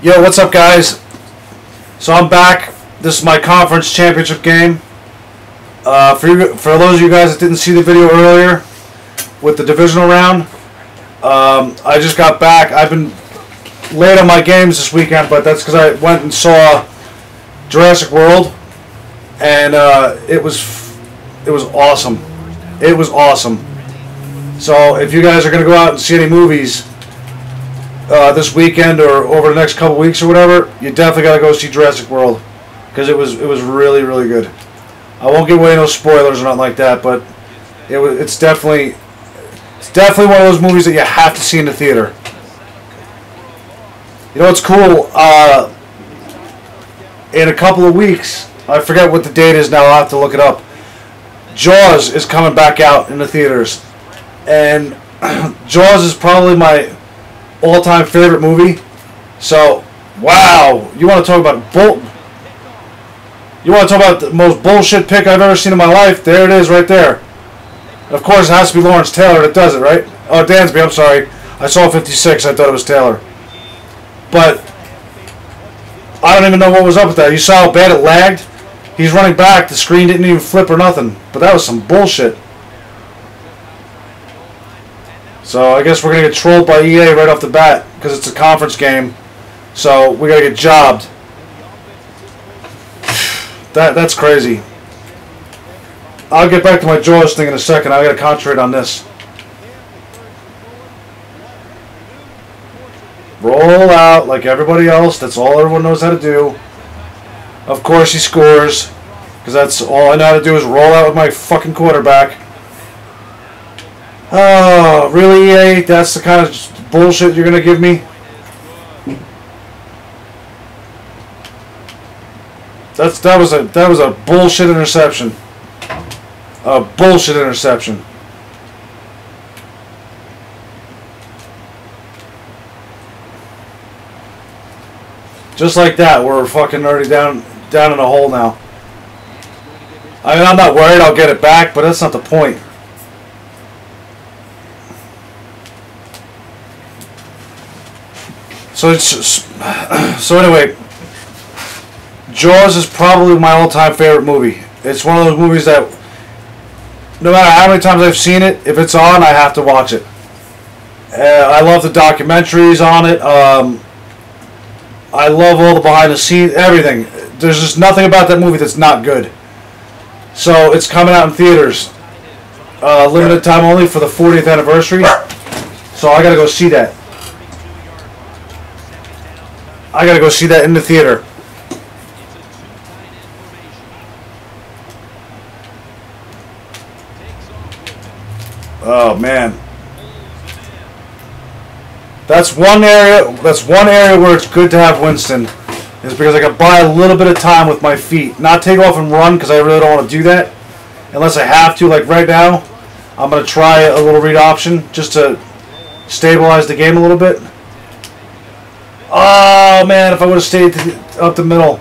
Yo, what's up, guys? So I'm back. This is my conference championship game. For those of you guys that didn't see the video earlier with the divisional round, I just got back. I've been late on my games this weekend, but that's because I went and saw Jurassic World, and it was awesome. It was awesome. So if you guys are gonna go out and see any movies this weekend or over the next couple weeks or whatever, you definitely gotta go see Jurassic World because it was really good. I won't give away no spoilers or nothing like that, but it's definitely one of those movies that you have to see in the theater. You know what's cool? In a couple of weeks, I forget what the date is now. I'll have to look it up. Jaws is coming back out in the theaters, and Jaws is probably my all-time favorite movie. So, wow, you want to talk about the most bullshit pick I've ever seen in my life? There it is, right there. Of course, it has to be Lawrence Taylor that does it, right? Oh, Dansby, I'm sorry. I saw 56. I thought it was Taylor. But I don't even know what was up with that. You saw how bad it lagged? He's running back. The screen didn't even flip or nothing. But that was some bullshit. So I guess we're going to get trolled by EA right off the bat because it's a conference game. So we got to get jobbed. That's crazy. I'll get back to my Jaws thing in a second. I got to concentrate on this. Roll out like everybody else. That's all everyone knows how to do. Of course he scores, because that's all I know how to do is roll out with my fucking quarterback. Oh, really, EA? That's the kind of bullshit you're gonna give me? That was a bullshit interception. A bullshit interception. Just like that, we're fucking already down in a hole now. I mean, I'm not worried I'll get it back, but that's not the point. So anyway, Jaws is probably my all-time favorite movie. It's one of those movies that no matter how many times I've seen it, if it's on, I have to watch it. I love the documentaries on it. I love all the behind-the-scenes, everything. There's just nothing about that movie that's not good. So it's coming out in theaters. Limited time only for the 40th anniversary. So I gotta go see that. I gotta go see that in the theater. Oh man. That's one area where it's good to have Winston, is because I can buy a little bit of time with my feet. Not take off and run, because I really don't want to do that. Unless I have to, like right now. I'm going to try a little read option just to stabilize the game a little bit. Oh man, if I would have stayed up the middle.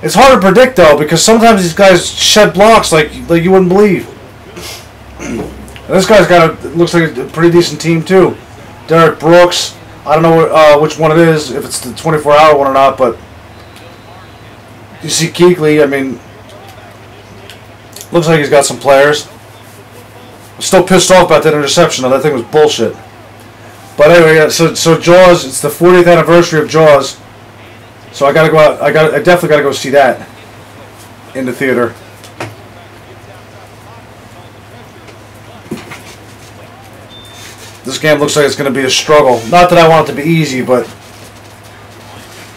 It's hard to predict though, because sometimes these guys shed blocks like you wouldn't believe. And this guy's looks like a pretty decent team too. Derek Brooks, I don't know which one it is, if it's the 24-hour one or not, but you see Kuechly, I mean, looks like he's got some players. I'm still pissed off about that interception, though. That thing was bullshit. But anyway, yeah, so Jaws, it's the 40th anniversary of Jaws, so I gotta go out. I definitely gotta go see that in the theater. This game looks like it's going to be a struggle. Not that I want it to be easy, but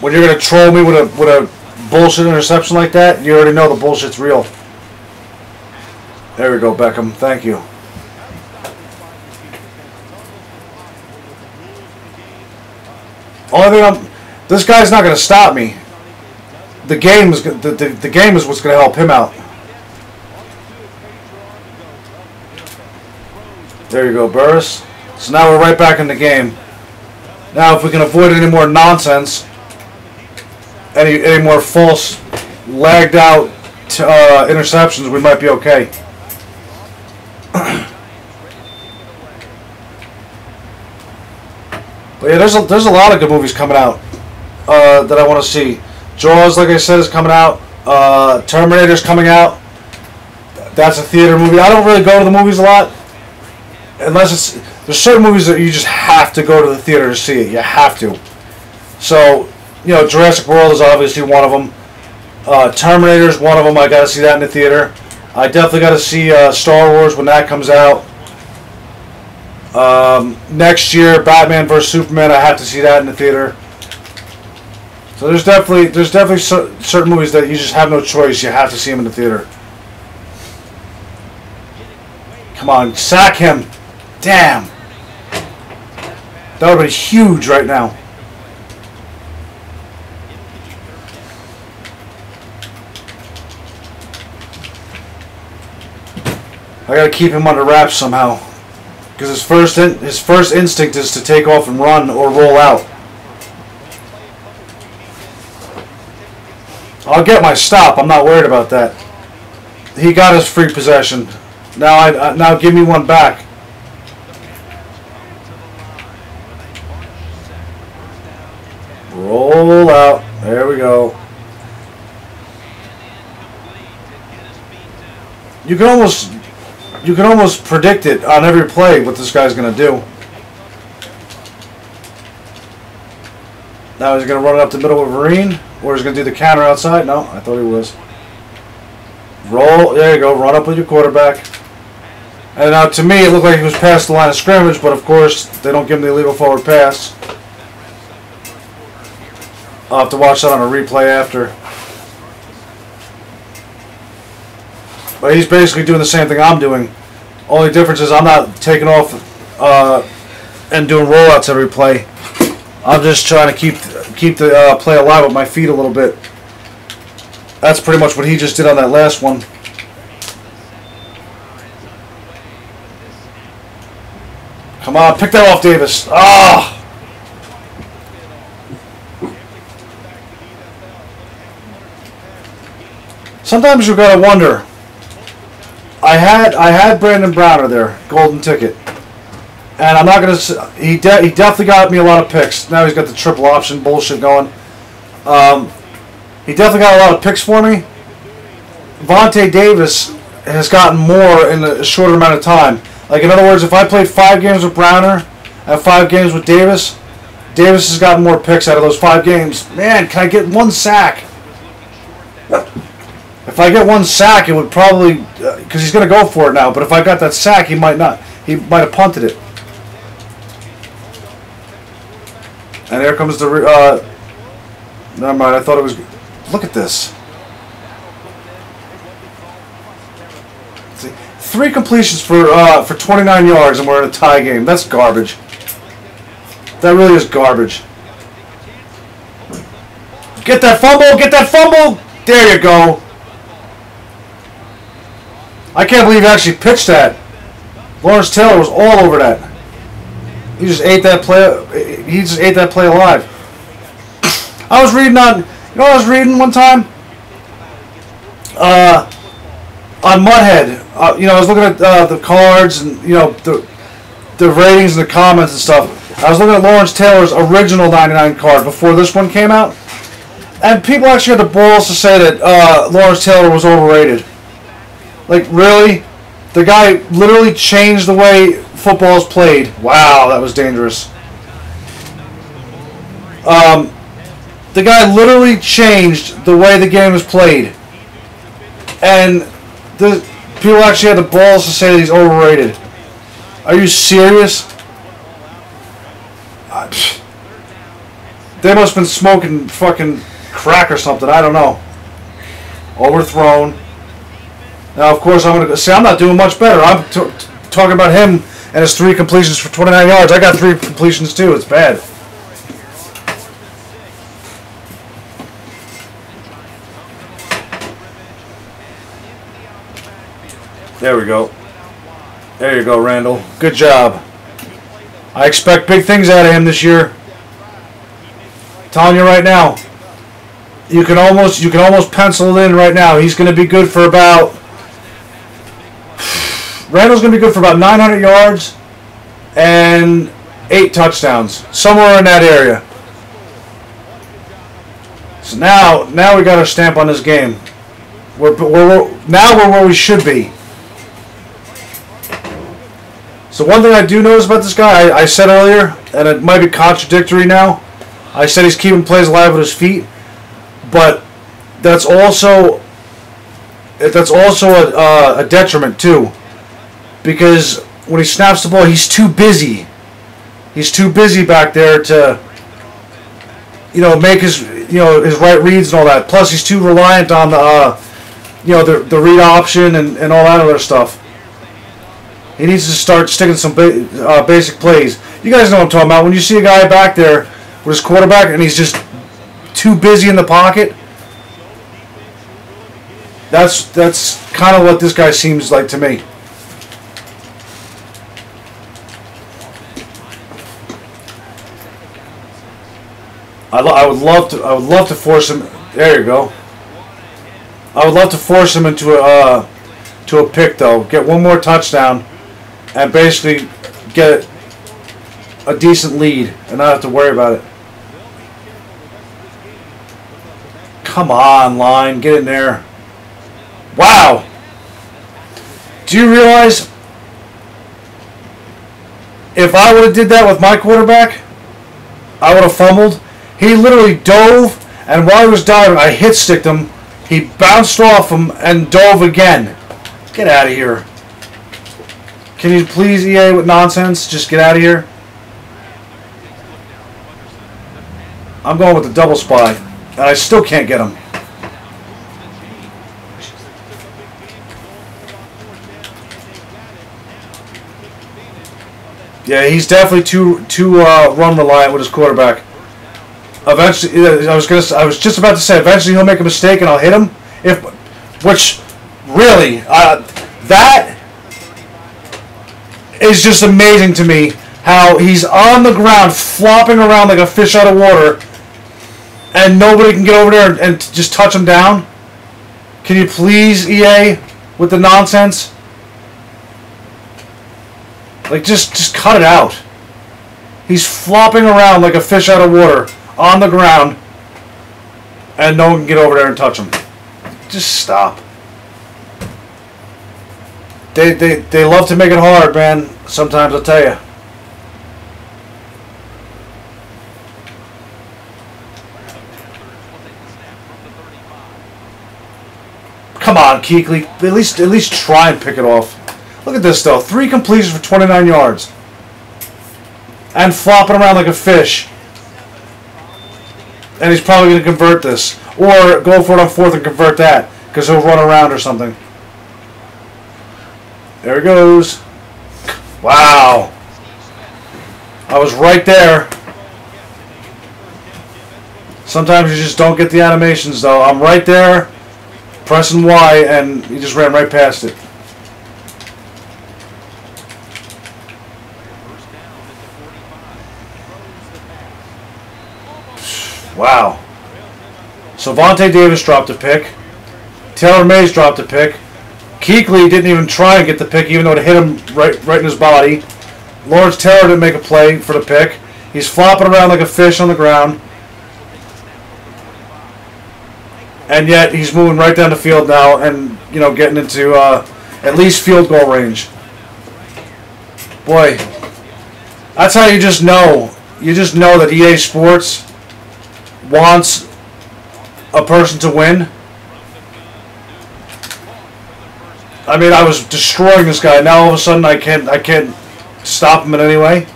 when you're going to troll me with a bullshit interception like that, you already know the bullshit's real. There we go, Beckham. Thank you. Only thing this guy's not going to stop me. The game is what's going to help him out. There you go, Burris. So now we're right back in the game. Now if we can avoid any more nonsense, any more false, lagged out interceptions, we might be okay. But yeah, there's a lot of good movies coming out that I want to see. Jaws, like I said, is coming out. Terminator's coming out. That's a theater movie. I don't really go to the movies a lot, unless it's there's certain movies that you just have to go to the theater to see it. You have to. So, you know, Jurassic World is obviously one of them. Terminator's one of them. I got to see that in the theater. I definitely got to see Star Wars when that comes out. Next year, Batman vs Superman. I have to see that in the theater. So there's definitely certain movies that you just have no choice. You have to see them in the theater. Come on, sack him! Damn, that would have been huge right now. I gotta keep him under wraps somehow, because his first instinct is to take off and run or roll out. I'll get my stop. I'm not worried about that. He got his free possession. Now give me one back. Roll out. There we go. You can almost predict it on every play what this guy's gonna do. Now he's gonna run it up the middle with Vereen. Or he's going to do the counter outside? No, I thought he was. Roll. There you go. Run up with your quarterback. And now, to me, it looked like he was past the line of scrimmage, but of course, they don't give him the illegal forward pass. I'll have to watch that on a replay after. But he's basically doing the same thing I'm doing. Only difference is I'm not taking off and doing rollouts every play. I'm just trying to keep the play alive with my feet a little bit. That's pretty much what he just did on that last one. Come on, pick that off, Davis. Ah! Sometimes you gotta wonder. I had Brandon Browner there, golden ticket. And I'm not going to... He definitely got me a lot of picks. Now he's got the triple option bullshit going. He definitely got a lot of picks for me. Vontae Davis has gotten more in a shorter amount of time. Like, in other words, if I played 5 games with Browner and 5 games with Davis, Davis has gotten more picks out of those 5 games. Man, can I get 1 sack? If I get 1 sack, it would probably... Because he's going to go for it now. But if I got that sack, he might not. He might have punted it. And here comes the... never mind, I thought it was... Look at this. See, 3 completions for 29 yards and we're in a tie game. That's garbage. That really is garbage. Get that fumble! Get that fumble! There you go. I can't believe he actually pitched that. Lawrence Taylor was all over that. He just ate that play. He just ate that play alive. I was reading on. You know what I was reading one time? On Mudhead. You know, I was looking at the cards and you know the ratings and the comments and stuff. I was looking at Lawrence Taylor's original 99 card before this one came out, and people actually had the balls to say that Lawrence Taylor was overrated. Like, really? The guy literally changed the way football is played. Wow, that was dangerous. The guy literally changed the way the game is played. And the people actually had the balls to say that he's overrated. Are you serious? They must have been smoking fucking crack or something. I don't know. Overthrown. Now, of course, I'm going to say I'm not doing much better. I'm talking about him and his 3 completions for 29 yards. I got 3 completions too. It's bad. There we go. There you go, Randall. Good job. I expect big things out of him this year. I'm telling you right now. You can almost pencil it in right now. He's going to be good for about... Randall's going to be good for about 900 yards and 8 touchdowns. Somewhere in that area. So now we got our stamp on this game. Now we're where we should be. So one thing I do notice about this guy, I said earlier, and it might be contradictory now. I said he's keeping plays alive with his feet, but that's also a detriment too, because when he snaps the ball, he's too busy. He's too busy back there to, make his his right reads and all that. Plus, he's too reliant on the read option and all that other stuff. He needs to start sticking some basic plays. You guys know what I'm talking about. When you see a guy back there with his quarterback and he's just too busy in the pocket, that's kind of what this guy seems like to me. I would love to force him. There you go. I would love to force him into a pick though. Get one more touchdown, and basically get a decent lead, and not have to worry about it. Come on, line, get in there. Wow. Do you realize if I would have did that with my quarterback, I would have fumbled? He literally dove, and while he was diving, I hit-sticked him. He bounced off him and dove again. Get out of here. Can you please, EA, with nonsense? Just get out of here. I'm going with the double spy, and I still can't get him. Yeah, he's definitely too run reliant with his quarterback. Eventually, I was just about to say, eventually he'll make a mistake and I'll hit him. Which really, that is just amazing to me. How he's on the ground flopping around like a fish out of water, and nobody can get over there and just touch him down. Can you please, EA, with the nonsense? Like, just cut it out. He's flopping around like a fish out of water on the ground, and no one can get over there and touch him. Just stop. They love to make it hard, man. Sometimes, I'll tell you. Come on, Kuechly. At least try and pick it off. Look at this, though. 3 completions for 29 yards. And flopping around like a fish. And he's probably going to convert this. Or go for it on 4th and convert that. Because he'll run around or something. There he goes. Wow. I was right there. Sometimes you just don't get the animations, though. I'm right there, pressing Y, and he just ran right past it. Wow. So Vontae Davis dropped a pick. Taylor Mays dropped a pick. Kuechly didn't even try and get the pick, even though it hit him right in his body. Lawrence Taylor didn't make a play for the pick. He's flopping around like a fish on the ground. And yet he's moving right down the field now and, getting into at least field goal range. Boy, that's how you just know. You just know that EA Sports wants a person to win. I mean, I was destroying this guy. Now all of a sudden I can't stop him in any way.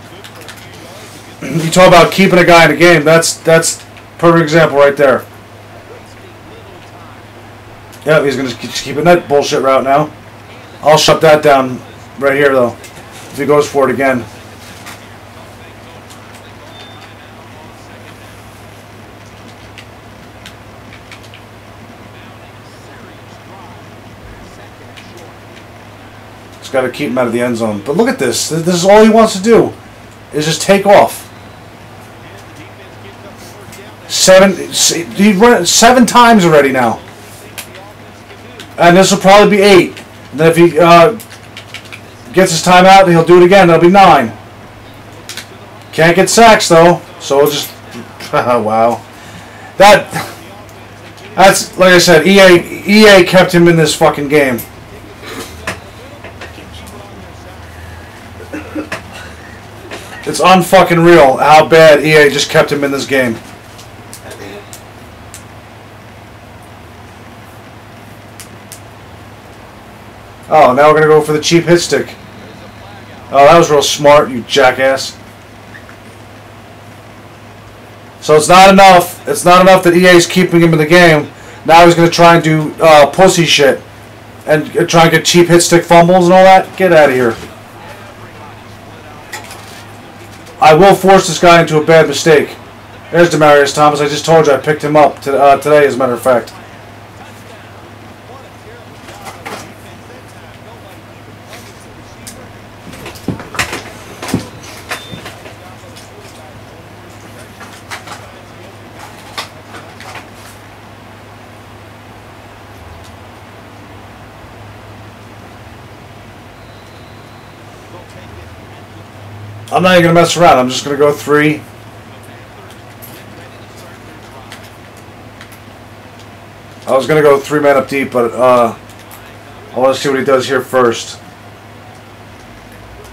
You talk about keeping a guy in a game. That's perfect example right there. Yeah, he's going to keep keeping that bullshit route now. I'll shut that down right here, though, if he goes for it again. Just got to keep him out of the end zone. But look at this. This is all he wants to do, is just take off. He run it 7 times already now. And this will probably be 8. And then if he gets his timeout, he'll do it again. That'll be 9. Can't get sacks, though. So we'll just... wow. That's like I said. EA kept him in this fucking game. It's unfucking real how bad EA just kept him in this game. Oh, now we're gonna go for the cheap hit stick. Oh, that was real smart, you jackass. So it's not enough. It's not enough that EA's keeping him in the game. Now he's gonna try and do pussy shit and try and get cheap hit stick fumbles and all that. Get out of here. I will force this guy into a bad mistake. There's Demaryius Thomas. I just told you I picked him up today, as a matter of fact. I'm not even going to mess around. I'm just going to go 3. I was going to go 3-man up deep, but I want to see what he does here first.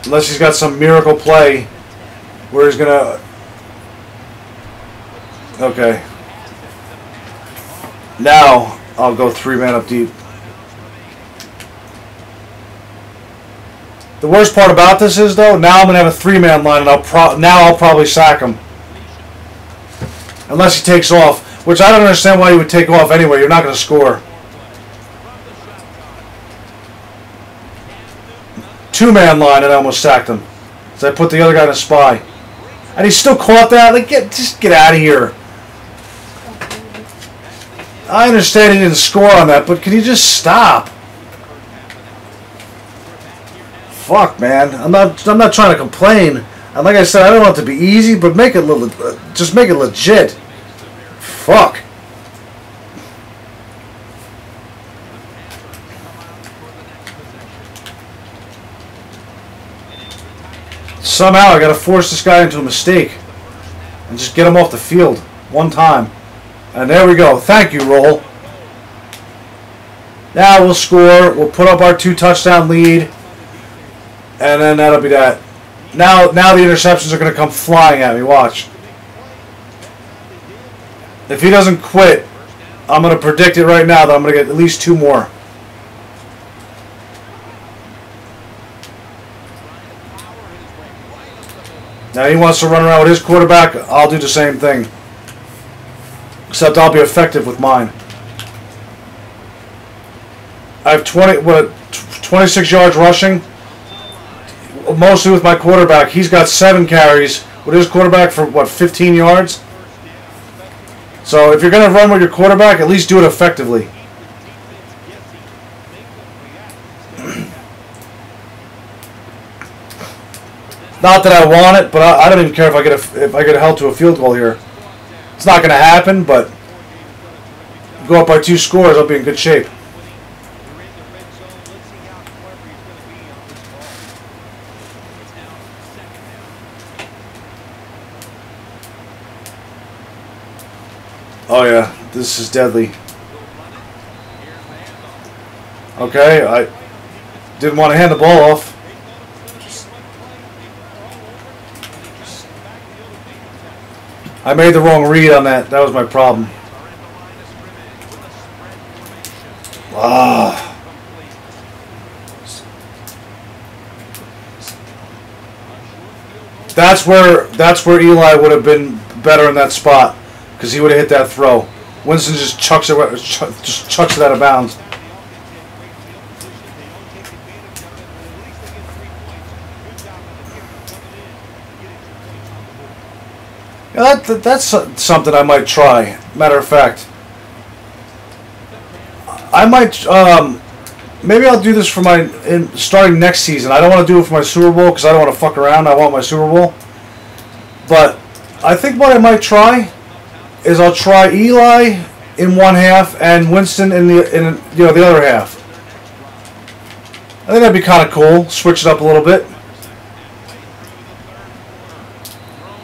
Unless he's got some miracle play where he's going to... Okay. Now I'll go 3-man up deep. The worst part about this is, though, now I'm going to have a 3-man line, and I'll probably sack him. Unless he takes off, which I don't understand why he would take off anyway. You're not going to score. 2-man line, and I almost sacked him. So I put the other guy in a spy. And he still caught that? Like, just get out of here. I understand he didn't score on that, but can you just stop? Fuck, man. I'm not trying to complain. And like I said, I don't want it to be easy, but make it just make it legit. Fuck. Somehow I gotta force this guy into a mistake and just get him off the field one time. And there we go. Thank you, Roll. Now we'll score. We'll put up our 2-touchdown lead. And then that'll be that. Now the interceptions are going to come flying at me. Watch. If he doesn't quit, I'm going to predict it right now that I'm going to get at least 2 more. Now he wants to run around with his quarterback. I'll do the same thing. Except I'll be effective with mine. I have 26 yards rushing. Mostly with my quarterback. He's got 7 carries with his quarterback for, what, 15 yards? So if you're going to run with your quarterback, at least do it effectively. Not that I want it, but I don't even care if I get held to a field goal here. It's not going to happen, but go up by 2 scores, I'll be in good shape. Oh yeah, this is deadly. Okay, I didn't want to hand the ball off. I made the wrong read on that. That was my problem. Ah. That's where Eli would have been better in that spot. Because he would have hit that throw. Winston just chucks it out of bounds. Yeah, that's something I might try. Matter of fact, I might. Maybe I'll do this for starting next season. I don't want to do it for my Super Bowl because I don't want to fuck around. I want my Super Bowl. But I think what I might try is I'll try Eli in one half and Winston in the other half. I think that'd be kind of cool. Switch it up a little bit.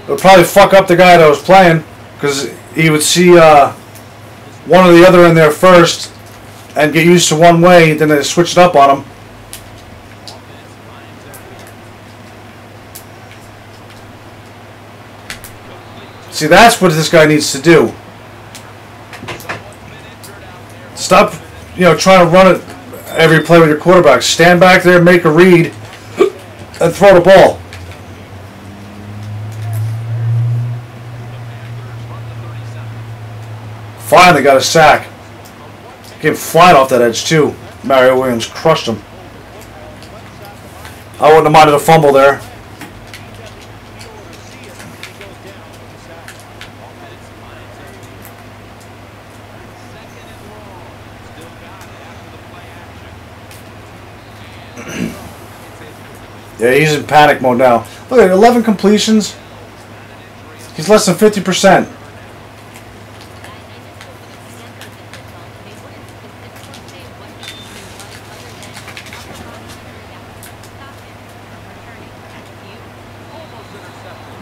It would probably fuck up the guy that was playing because he would see one or the other in there first and get used to one way, then they switch it up on them. See, that's what this guy needs to do. Stop, trying to run it every play with your quarterback. Stand back there, make a read, and throw the ball. Finally got a sack. Came flying off that edge too. Mario Williams crushed him. I wouldn't have minded a fumble there. Yeah, he's in panic mode now. Look at 11 completions. He's less than 50%.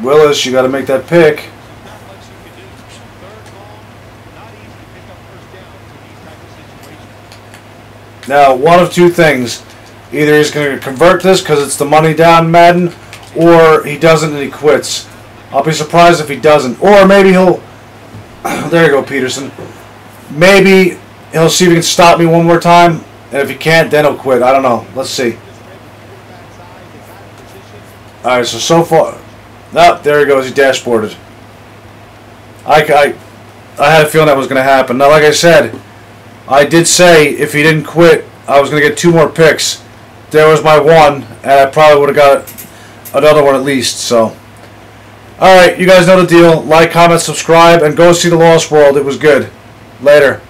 Willis, you got to make that pick. Now, one of two things. Either he's going to convert this because it's the money down Madden, or he doesn't and he quits. I'll be surprised if he doesn't. Or maybe he'll... There you go, Peterson. Maybe he'll see if he can stop me one more time, and if he can't, then he'll quit. I don't know. Let's see. Alright, so far... Nope, there he goes. He dashboarded. I had a feeling that was going to happen. Now, like I said, I did say if he didn't quit, I was going to get 2 more picks. There was my one, and I probably would have got another one at least. So, alright, you guys know the deal. Like, comment, subscribe, and go see The Lost World. It was good. Later.